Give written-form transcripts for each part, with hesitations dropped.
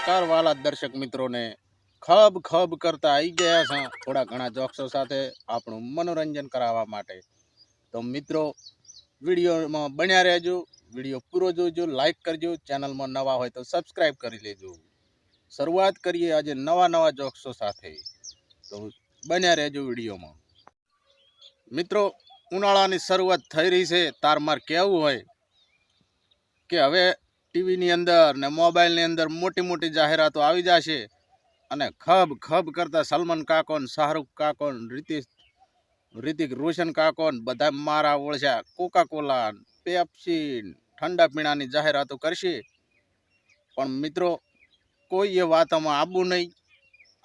નમસ્કાર વાલા દર્શક મિત્રોને ખબ ખબ કરતા આવી ગયા છે થોડા ઘણા જોક્સો સાથે આપણું મનોરંજન કરાવવા માટે. તો મિત્રો વિડીયોમાં બન્યા રહેજો, વિડીયો પૂરો જોજો, લાઈક કરજો, ચેનલમાં નવા હોય તો સબસ્ક્રાઈબ કરી લેજો. શરૂઆત કરીએ આજે નવા જોક્સો સાથે, તો બન્યા રહેજો વિડીયોમાં. મિત્રો ઉનાળાની શરૂઆત થઈ રહી છે, તારમાર કહેવું હોય કે હવે ટીવીની અંદર ને મોબાઈલની અંદર મોટી મોટી જાહેરાતો આવી જશે અને ખબ ખબ કરતા સલમાન કાકો ને શાહરૂખ કાકો ને રિતિક રોશન કાકો ને બધા મારા ઓળખ્યા કોકાકોલા, પેપ્સી, ઠંડા પીણાની જાહેરાતો કરશે. પણ મિત્રો કોઈ એ વાતોમાં આવવું નહીં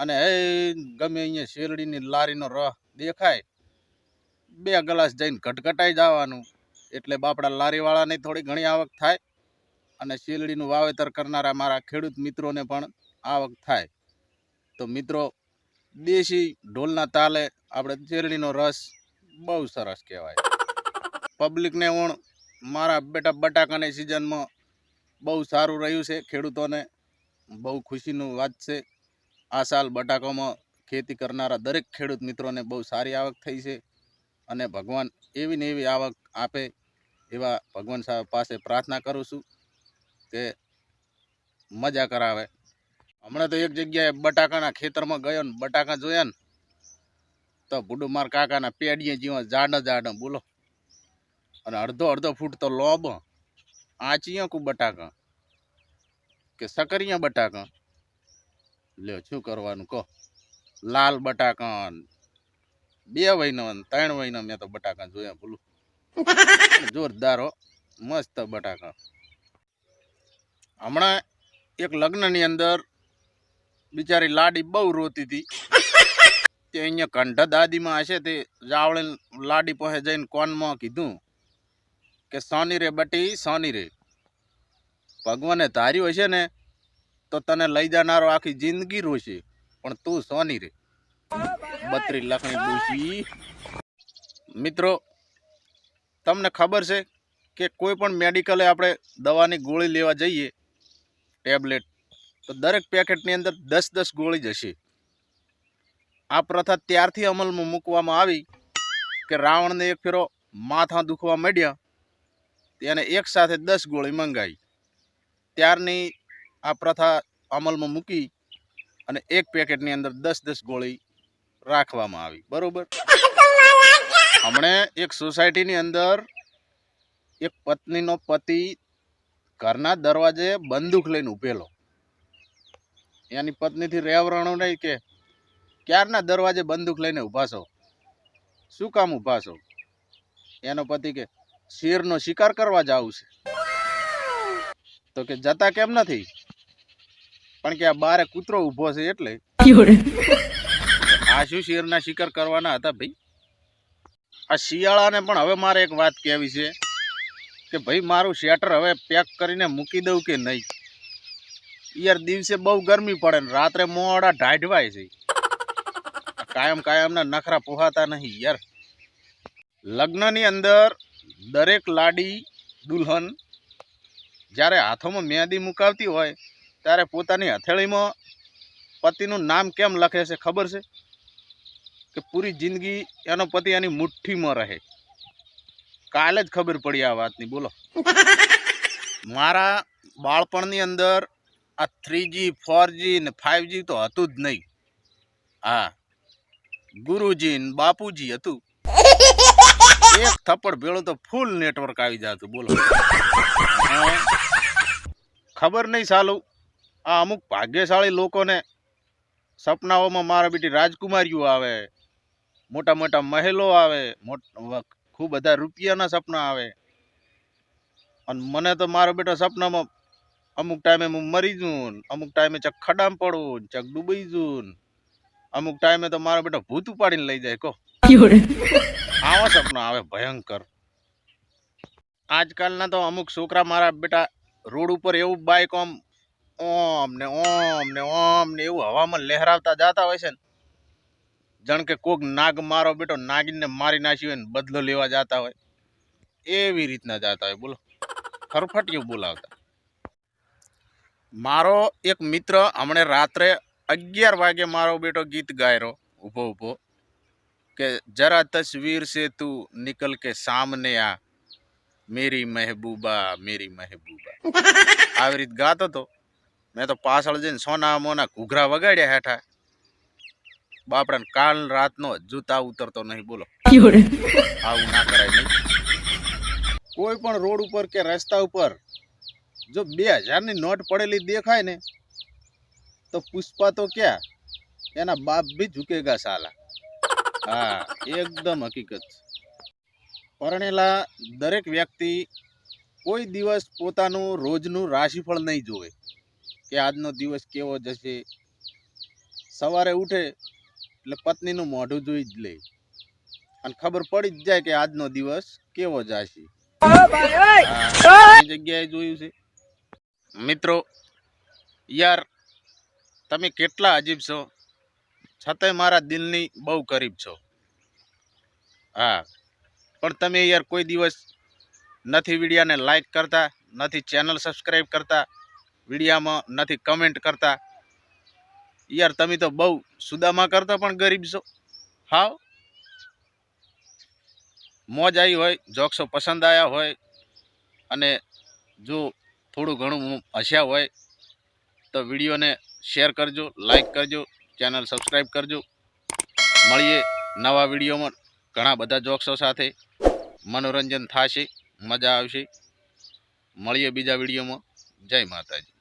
અને ગમે અહીંયા શેરડીની લારીનો રહ દેખાય, 2 ગ્લાસ જઈને ઘટઘટાઈ જવાનું, એટલે બાપડા લારીવાળાની થોડી ઘણી આવક થાય અને શેરડીનું વાવેતર કરનારા મારા ખેડૂત મિત્રોને પણ આવક થાય. તો મિત્રો દેશી ઢોલના તાલે આપણે શેરડીનો રસ બહુ સરસ કહેવાય. પબ્લિકને પણ મારા બેટા બટાકાની સિઝનમાં બહુ સારું રહ્યું છે, ખેડૂતોને બહુ ખુશીનું વાત છે. આ સાલ બટાકામાં ખેતી કરનારા દરેક ખેડૂત મિત્રોને બહુ સારી આવક થઈ છે અને ભગવાન એવી ને એવી આવક આપે એવા ભગવાન સાહેબ પાસે પ્રાર્થના કરું છું કે મજા કરાવે. હમણાં તો એક જગ્યાએ બટાકાના ખેતરમાં ગયો ને બટાકા જોયા ને તો ભૂડું મારા કાકાના પેડીએ જેવા જાડા બોલો, અને અડધો ફૂટ તો લોબ. આચિયા કુ બટાકા કે સકરિયા બટાકા લ્યો, શું કરવાનું કહો. લાલ બટાકા 2 મહિના 3 મહિના મેં તો બટાકા જોયા બોલું, જોરદાર હો, મસ્ત બટાકા. હમણાં એક લગ્નની અંદર બિચારી લાડી બહુ રોતી હતી. તે અહીંયા કંઠા દાદીમાં હશે તે જાવળે લાડી પાસે જઈને કોનમાં કીધું કે સોની રે બટી સોની રે, ભગવાને ધાર્યું હશે ને તો તને લઈ જનારો આખી જિંદગી રોશે, પણ તું સોની રે. 32 લાખની ડોશી. મિત્રો તમને ખબર છે કે કોઈ પણ મેડિકલે આપણે દવાની ગોળી લેવા જઈએ ટેબ્લેટ, તો દરેક પેકેટની અંદર 10 ગોળી જ હશે. આ પ્રથા ત્યારથી અમલમાં મૂકવામાં આવી કે રાવણને એક ફેરો માથા દુખવા માંડ્યા, તેને એક સાથે 10 ગોળી મંગાવી. ત્યારની આ પ્રથા અમલમાં મૂકી અને એક પેકેટની અંદર 10 ગોળી રાખવામાં આવી, બરોબર. હમણાં એક સોસાયટીની અંદર એક પત્નીનો પતિ ઘરના દરવાજે બંદૂક લઈને ઊભેલો. એની પત્નીથી રેવરાણું નહીં કે ક્યારના દરવાજે બંદૂક લઈને ઊભા છો, શું કામ ઊભા છો? એનો પતિ કે શેરનો શિકાર કરવા જાવું છે. તો કે જતા કેમ નથી? પણ કે આ બારે કૂતરો ઊભો છે એટલે. આ શું શેરના શિકાર કરવાના હતા ભાઈ? આ શિયાળાને પણ હવે મારે એક વાત કહેવી છે કે ભાઈ મારું શેટર હવે પેક કરીને મૂકી દઉં કે નહીં? યાર દિવસે બહુ ગરમી પડે ને રાત્રે મોડા ઢાઢવાય છે. કાયમના નખરા પોહાતા નહીં યાર. લગ્નની અંદર દરેક લાડી દુલ્હન જ્યારે હાથોમાં મહેંદી મુકાવતી હોય ત્યારે પોતાની હથેળીમાં પતિનું નામ કેમ લખે છે ખબર છે? કે પૂરી જિંદગી એનો પતિ એની મુઠ્ઠીમાં રહે. કાલે જ ખબર પડી આ વાતની, બોલો. મારા બાળપણની અંદર આ 3G 4G ને 5G તો હતું જ નહીં. હા, ગુરુજી ને બાપુજી હતું. એક થપ્પડ ભેળું તો ફૂલ નેટવર્ક આવી જતું, બોલો. ખબર નહીં સાલું આ અમુક ભાગ્યશાળી લોકોને સપનાઓમાં મારા બેટી રાજકુમારીઓ આવે, મોટા મહેલો આવે, ખૂબ બધા રૂપિયાના સપના આવે, અને મને તો મારો બેટો સપનામાં અમુક ટાઈમે હું મરી જઉં, અમુક ટાઈમે ચક ખડામ પડું, ચક ડૂબી જઉં, અમુક ટાઈમે તો મારો બેટો ભૂત ઉપાડીને લઈ જાય. કહો આવા સપના આવે ભયંકર. આજકાલના તો અમુક છોકરા મારા બેટા રોડ ઉપર એવું બાઈક ઓમ ને એવું હવામાં લહેરાવતા જતા હોય છે ને, જાણ કે કોક નાગ મારો બેટો નાગીને મારી નાખ્યો હોય ને બદલો લેવા જતા હોય એવી રીતના જતા હોય, બોલો. ફરફટિયું બોલાવતા. મારો એક મિત્ર હમણે રાત્રે 11 વાગે મારો બેટો ગીત ગાયરો ઊભો ઊભો કે જરા તસવીર સે તું નિકલ કે સામને આ મેરી મહેબૂબા આવી રીત ગાતો તો મેં તો પાછળ જઈને સોના મોના ઘૂઘરા વગાડ્યા હેઠા બાપડાને કાલ રાતનો જૂતા ઉતરતો નહીં બોલો આવું ના કરાય નહીં કોઈ પણ રોડ ઉપર કે રસ્તા ઉપર જો 2000 ની નોટ પડેલી દેખાય ને તો પુષ્પા તો ક્યાં એના બાપ भी झुकेगा साला હા એકદમ હકીકત પરણેલા દરેક વ્યક્તિ કોઈ દિવસ પોતાનું રોજનું રાશિફળ નહીં જોવે કે આજનો દિવસ કેવો જશે સવારે ઉઠે એટલે પત્નીનું મોઢું જોઈ જ લે અને ખબર પડી જ જાય કે આજનો દિવસ કેવો જશે જગ્યાએ જોયું છે મિત્રો યાર તમે કેટલા અજીબ છો છતાંય મારા દિલની બહુ કરીબ છો હા પણ તમે યાર કોઈ દિવસ નથી વિડીયાને લાઈક કરતા નથી ચેનલ સબસ્ક્રાઈબ કરતા વિડીયામાં નથી કમેન્ટ કરતા યાર તમે તો બહુ સુદામા કરતા પણ ગરીબ છો હાવ મોજ આવી હોય જોક્સો પસંદ આવ્યા હોય અને જો થોડું ઘણું હસ્યા હોય તો વિડીયોને શેર કરજો લાઈક કરજો ચેનલ સબસ્ક્રાઈબ કરજો મળીએ નવા વિડીયોમાં ઘણા બધા જોક્સો સાથે મનોરંજન થશે મજા આવશે મળીએ બીજા વિડીયોમાં જય માતાજી